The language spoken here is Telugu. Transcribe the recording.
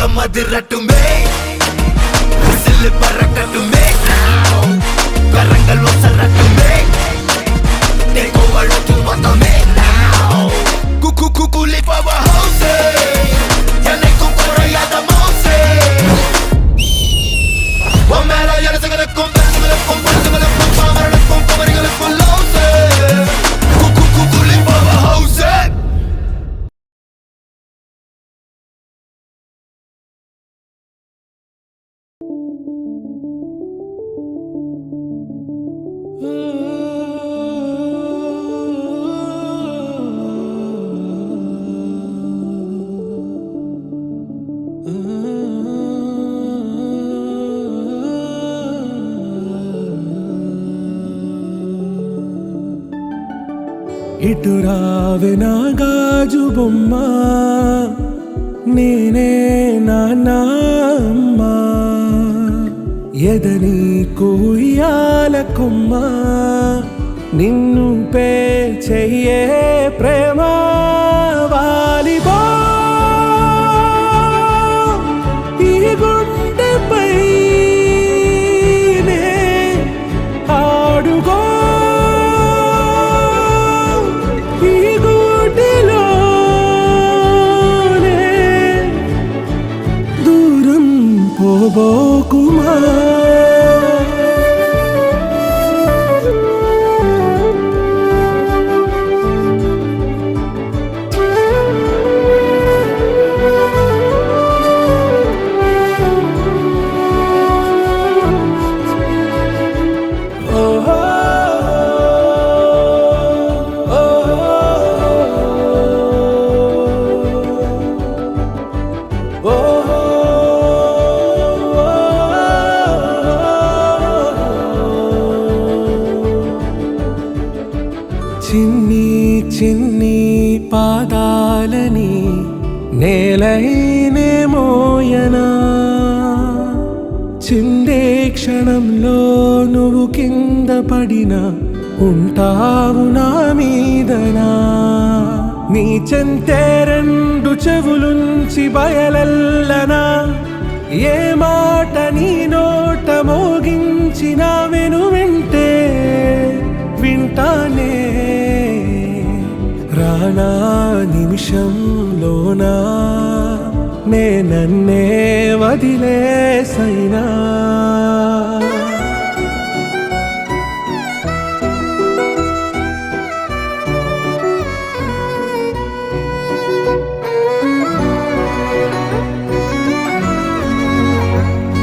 మదిరట్టుమే విసిల్ పరకట్టుమే కరంగల్ వసరట్టుమే టేక్ ఓవర్ టు బతమే కులి పవర్ హౌస్ యనే కుకరయాద మౌసే వమేల యనసగల కొంపరగల కొంపరగల కొంపమరల కొంపమరగల కొల్లోసే కులి పవర్ హౌస్ ఇటు రావే నా గాజు బొమ్మ నేనే నాన్నమ్మ ఎదని కుయ్యాల కొమ్మ నిన్ను పే చెయ్యే ప్రేమ వాలిబో ఈ గుండెపై ఆడుగో పోబోకుమా చిన్ని చిన్ని పాదాలని నేలైనే మోయనా చిందే క్షణంలో నువ్వు కింద పడినా ఉంటావు నా మీదనా నీ చెంతే రెండు చెవులుంచి బయలెల్లనా ఏ మాట నీ నోట మోగించిన వెను వింటే వింటానే రానా నిమిషంలోనా నే నన్నే వదిలేసైనా